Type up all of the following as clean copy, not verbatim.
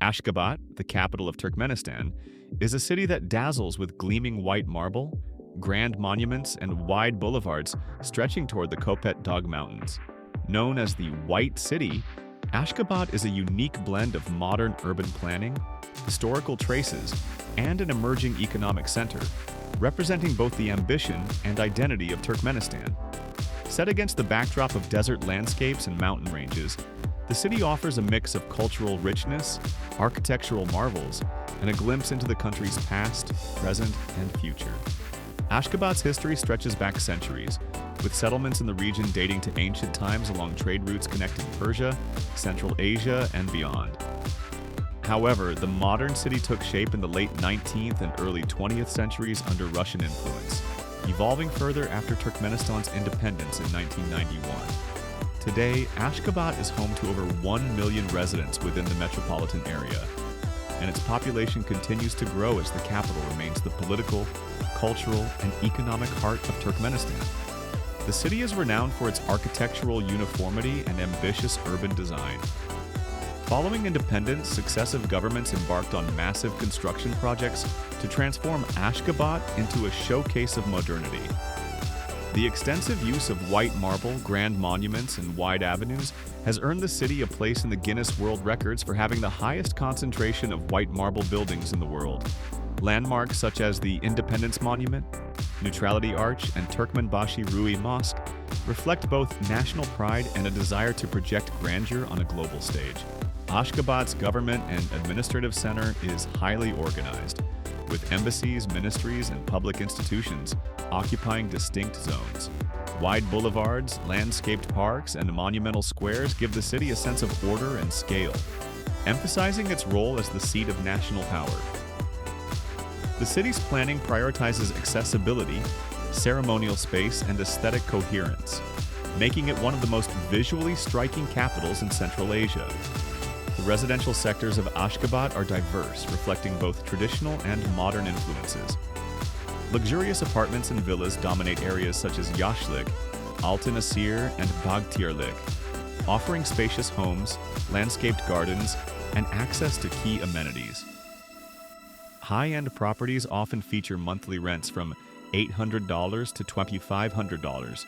Ashgabat, the capital of Turkmenistan, is a city that dazzles with gleaming white marble, grand monuments, and wide boulevards stretching toward the Kopet Dag Mountains. Known as the White City, Ashgabat is a unique blend of modern urban planning, historical traces, and an emerging economic center, representing both the ambition and identity of Turkmenistan. Set against the backdrop of desert landscapes and mountain ranges, the city offers a mix of cultural richness, architectural marvels, and a glimpse into the country's past, present, and future. Ashgabat's history stretches back centuries, with settlements in the region dating to ancient times along trade routes connecting Persia, Central Asia, and beyond. However, the modern city took shape in the late 19th and early 20th centuries under Russian influence, evolving further after Turkmenistan's independence in 1991. Today, Ashgabat is home to over 1 million residents within the metropolitan area, and its population continues to grow as the capital remains the political, cultural, and economic heart of Turkmenistan. The city is renowned for its architectural uniformity and ambitious urban design. Following independence, successive governments embarked on massive construction projects to transform Ashgabat into a showcase of modernity. The extensive use of white marble, grand monuments, and wide avenues has earned the city a place in the Guinness World Records for having the highest concentration of white marble buildings in the world. Landmarks such as the Independence Monument, Neutrality Arch, and Turkmenbashi Rui Mosque reflect both national pride and a desire to project grandeur on a global stage. Ashgabat's government and administrative center is highly organized, with embassies, ministries, and public institutions occupying distinct zones. Wide boulevards, landscaped parks, and monumental squares give the city a sense of order and scale, emphasizing its role as the seat of national power. The city's planning prioritizes accessibility, ceremonial space, and aesthetic coherence, making it one of the most visually striking capitals in Central Asia. The residential sectors of Ashgabat are diverse, reflecting both traditional and modern influences. Luxurious apartments and villas dominate areas such as Yashlik, Altın Asir, and Bagtirlik, offering spacious homes, landscaped gardens, and access to key amenities. High-end properties often feature monthly rents from $800 to $2,500,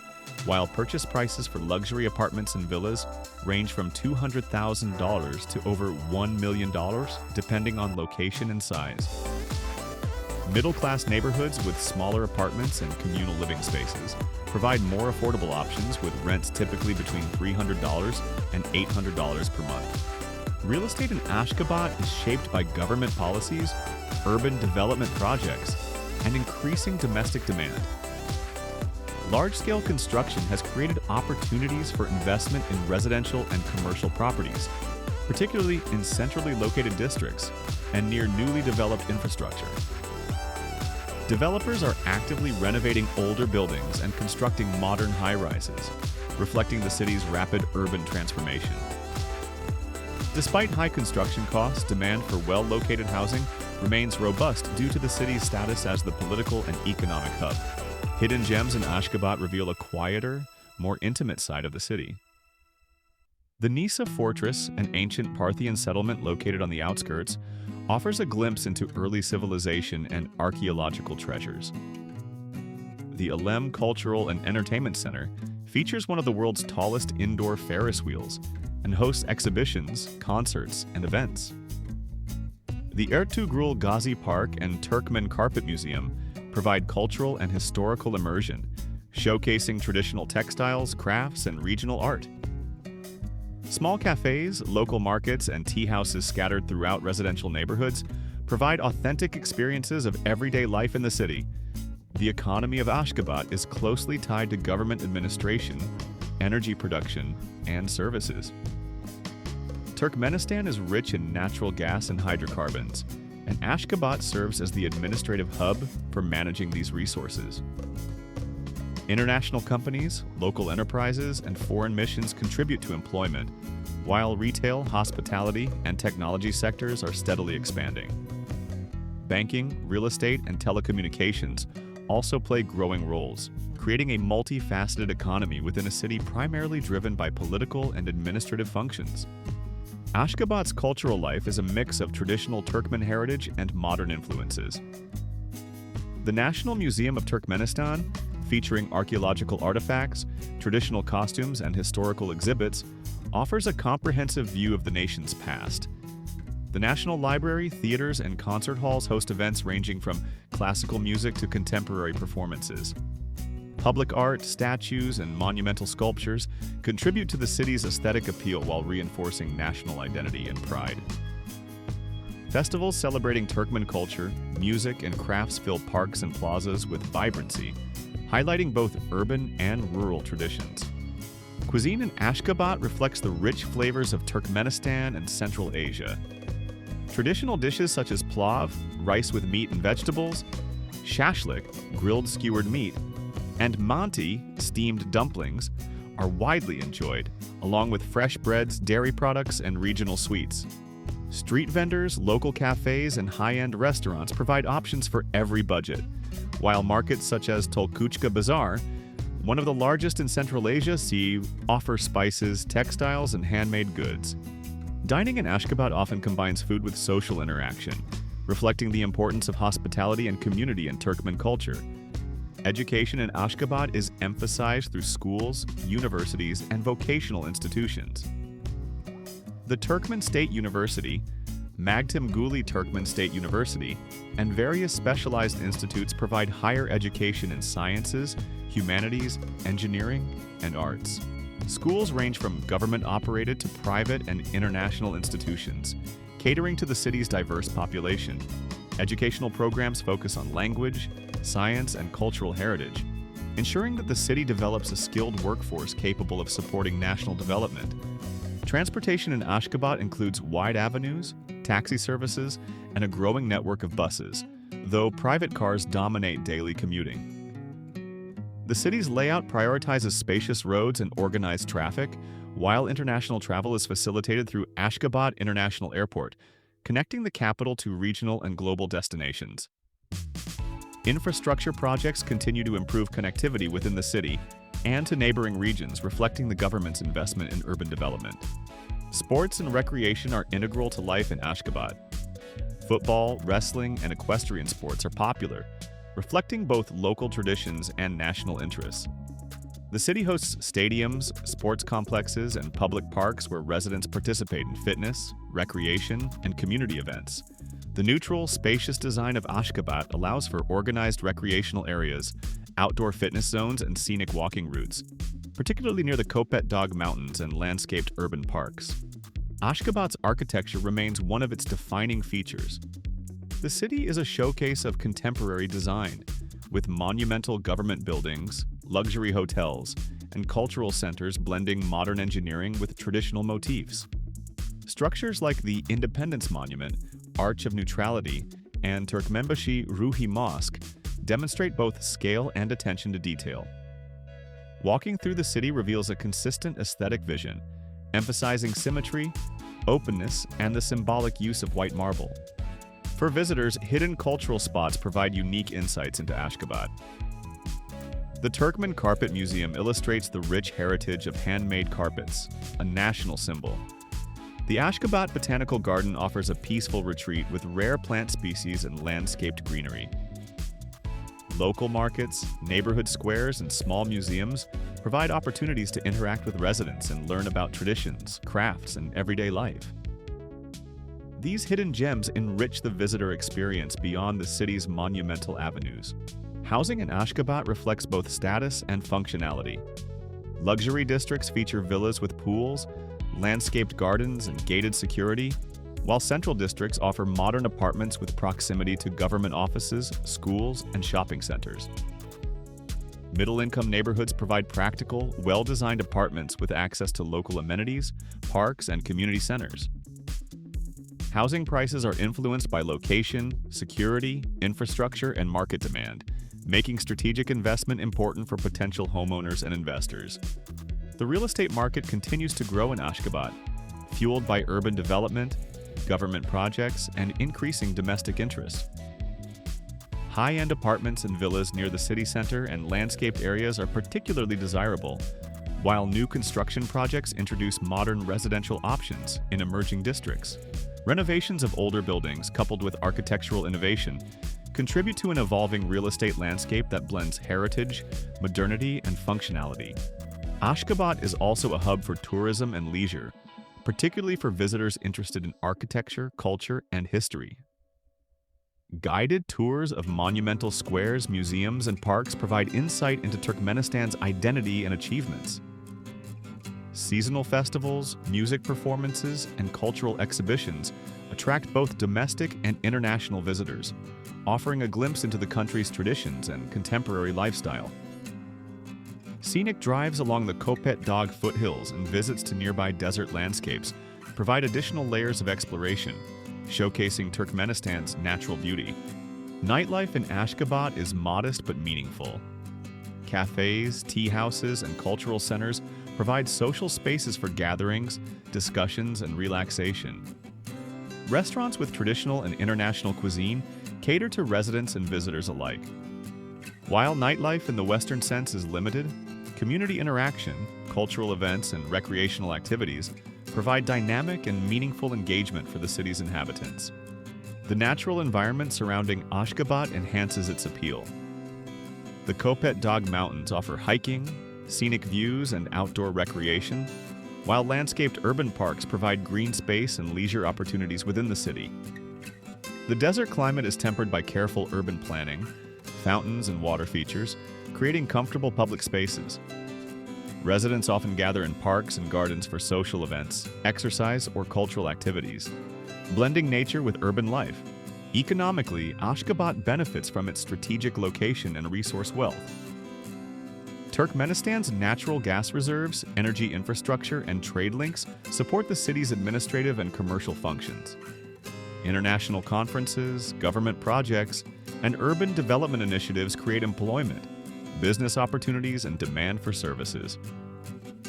while purchase prices for luxury apartments and villas range from $200,000 to over $1 million, depending on location and size. Middle-class neighborhoods with smaller apartments and communal living spaces provide more affordable options, with rents typically between $300 and $800 per month. Real estate in Ashgabat is shaped by government policies, urban development projects, and increasing domestic demand. Large-scale construction has created opportunities for investment in residential and commercial properties, particularly in centrally located districts and near newly developed infrastructure. Developers are actively renovating older buildings and constructing modern high-rises, reflecting the city's rapid urban transformation. Despite high construction costs, demand for well-located housing remains robust due to the city's status as the political and economic hub. Hidden gems in Ashgabat reveal a quieter, more intimate side of the city. The Nisa Fortress, an ancient Parthian settlement located on the outskirts, offers a glimpse into early civilization and archaeological treasures. The Alem Cultural and Entertainment Center features one of the world's tallest indoor Ferris wheels and hosts exhibitions, concerts, and events. The Ertugrul Gazi Park and Turkmen Carpet Museum provide cultural and historical immersion, showcasing traditional textiles, crafts, and regional art. Small cafes, local markets, and tea houses scattered throughout residential neighborhoods provide authentic experiences of everyday life in the city. The economy of Ashgabat is closely tied to government administration, energy production, and services. Turkmenistan is rich in natural gas and hydrocarbons, and Ashgabat serves as the administrative hub for managing these resources. International companies, local enterprises, and foreign missions contribute to employment, while retail, hospitality, and technology sectors are steadily expanding. Banking, real estate, and telecommunications also play growing roles, creating a multifaceted economy within a city primarily driven by political and administrative functions. Ashgabat's cultural life is a mix of traditional Turkmen heritage and modern influences. The National Museum of Turkmenistan, featuring archaeological artifacts, traditional costumes, and historical exhibits, offers a comprehensive view of the nation's past. The National Library, theaters, and concert halls host events ranging from classical music to contemporary performances. Public art, statues, and monumental sculptures contribute to the city's aesthetic appeal while reinforcing national identity and pride. Festivals celebrating Turkmen culture, music, and crafts fill parks and plazas with vibrancy, highlighting both urban and rural traditions. Cuisine in Ashgabat reflects the rich flavors of Turkmenistan and Central Asia. Traditional dishes such as plav, rice with meat and vegetables, shashlik, grilled skewered meat, and manti, steamed dumplings, are widely enjoyed, along with fresh breads, dairy products, and regional sweets. Street vendors, local cafes, and high-end restaurants provide options for every budget, while markets such as Tolkuchka Bazaar, one of the largest in Central Asia, offer spices, textiles, and handmade goods. Dining in Ashgabat often combines food with social interaction, reflecting the importance of hospitality and community in Turkmen culture. Education in Ashgabat is emphasized through schools, universities, and vocational institutions. The Turkmen State University, Magtim Guli Turkmen State University, and various specialized institutes provide higher education in sciences, humanities, engineering, and arts. Schools range from government-operated to private and international institutions, catering to the city's diverse population. Educational programs focus on language, science, and cultural heritage, ensuring that the city develops a skilled workforce capable of supporting national development. Transportation in Ashgabat includes wide avenues, taxi services, and a growing network of buses, though private cars dominate daily commuting. The city's layout prioritizes spacious roads and organized traffic, while international travel is facilitated through Ashgabat International Airport, connecting the capital to regional and global destinations. Infrastructure projects continue to improve connectivity within the city and to neighboring regions, reflecting the government's investment in urban development. Sports and recreation are integral to life in Ashgabat. Football, wrestling, and equestrian sports are popular, reflecting both local traditions and national interests. The city hosts stadiums, sports complexes, and public parks where residents participate in fitness, recreation, and community events. The neutral, spacious design of Ashgabat allows for organized recreational areas, outdoor fitness zones, and scenic walking routes, particularly near the Kopet Dag Mountains and landscaped urban parks. Ashgabat's architecture remains one of its defining features. The city is a showcase of contemporary design, with monumental government buildings, luxury hotels, and cultural centers blending modern engineering with traditional motifs. Structures like the Independence Monument, Arch of Neutrality, and Turkmenbashi Ruhi Mosque demonstrate both scale and attention to detail. Walking through the city reveals a consistent aesthetic vision, emphasizing symmetry, openness, and the symbolic use of white marble. For visitors, hidden cultural spots provide unique insights into Ashgabat. The Turkmen Carpet Museum illustrates the rich heritage of handmade carpets, a national symbol. The Ashgabat Botanical Garden offers a peaceful retreat with rare plant species and landscaped greenery. Local markets, neighborhood squares, and small museums provide opportunities to interact with residents and learn about traditions, crafts, and everyday life. These hidden gems enrich the visitor experience beyond the city's monumental avenues. Housing in Ashgabat reflects both status and functionality. Luxury districts feature villas with pools, landscaped gardens, and gated security, while central districts offer modern apartments with proximity to government offices, schools, and shopping centers. Middle-income neighborhoods provide practical, well-designed apartments with access to local amenities, parks, and community centers. Housing prices are influenced by location, security, infrastructure, and market demand, making strategic investment important for potential homeowners and investors. The real estate market continues to grow in Ashgabat, fueled by urban development, government projects, and increasing domestic interest. High-end apartments and villas near the city center and landscaped areas are particularly desirable, while new construction projects introduce modern residential options in emerging districts. Renovations of older buildings, coupled with architectural innovation, contribute to an evolving real estate landscape that blends heritage, modernity, and functionality. Ashgabat is also a hub for tourism and leisure, particularly for visitors interested in architecture, culture, and history. Guided tours of monumental squares, museums, and parks provide insight into Turkmenistan's identity and achievements. Seasonal festivals, music performances, and cultural exhibitions attract both domestic and international visitors, offering a glimpse into the country's traditions and contemporary lifestyle. Scenic drives along the Kopet Dag foothills and visits to nearby desert landscapes provide additional layers of exploration, showcasing Turkmenistan's natural beauty. Nightlife in Ashgabat is modest but meaningful. Cafes, tea houses, and cultural centers provide social spaces for gatherings, discussions, and relaxation. Restaurants with traditional and international cuisine cater to residents and visitors alike. While nightlife in the Western sense is limited, community interaction, cultural events, and recreational activities provide dynamic and meaningful engagement for the city's inhabitants. The natural environment surrounding Ashgabat enhances its appeal. The Kopet Dag Mountains offer hiking, scenic views, and outdoor recreation, while landscaped urban parks provide green space and leisure opportunities within the city. The desert climate is tempered by careful urban planning, fountains and water features, creating comfortable public spaces. Residents often gather in parks and gardens for social events, exercise, or cultural activities, blending nature with urban life. Economically, Ashgabat benefits from its strategic location and resource wealth. Turkmenistan's natural gas reserves, energy infrastructure, and trade links support the city's administrative and commercial functions. International conferences, government projects, and urban development initiatives create employment, business opportunities, and demand for services.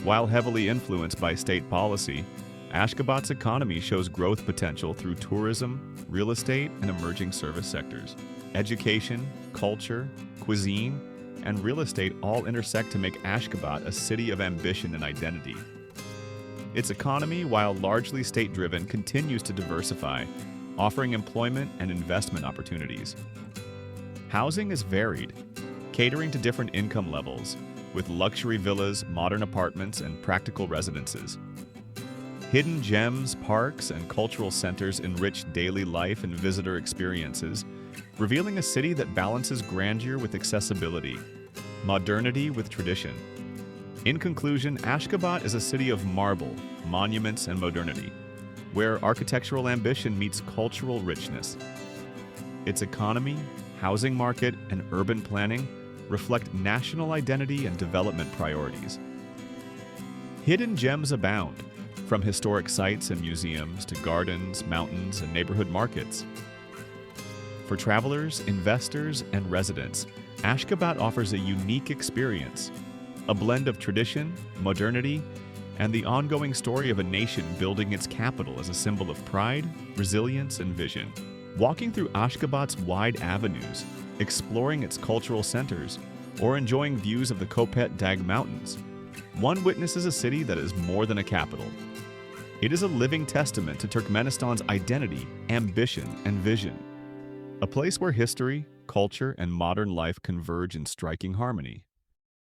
While heavily influenced by state policy, Ashgabat's economy shows growth potential through tourism, real estate, and emerging service sectors. Education, culture, cuisine, and real estate all intersect to make Ashgabat a city of ambition and identity. Its economy, while largely state-driven, continues to diversify, offering employment and investment opportunities. Housing is varied, catering to different income levels, with luxury villas, modern apartments, and practical residences. Hidden gems, parks, and cultural centers enrich daily life and visitor experiences, revealing a city that balances grandeur with accessibility, modernity with tradition. In conclusion, Ashgabat is a city of marble, monuments, and modernity, where architectural ambition meets cultural richness. Its economy, housing market, and urban planning reflect national identity and development priorities. Hidden gems abound, from historic sites and museums to gardens, mountains, and neighborhood markets. For travelers, investors, and residents, Ashgabat offers a unique experience, a blend of tradition, modernity, and the ongoing story of a nation building its capital as a symbol of pride, resilience, and vision. Walking through Ashgabat's wide avenues, exploring its cultural centers, or enjoying views of the Kopet Dag Mountains, one witnesses a city that is more than a capital. It is a living testament to Turkmenistan's identity, ambition, and vision. A place where history, culture, and modern life converge in striking harmony.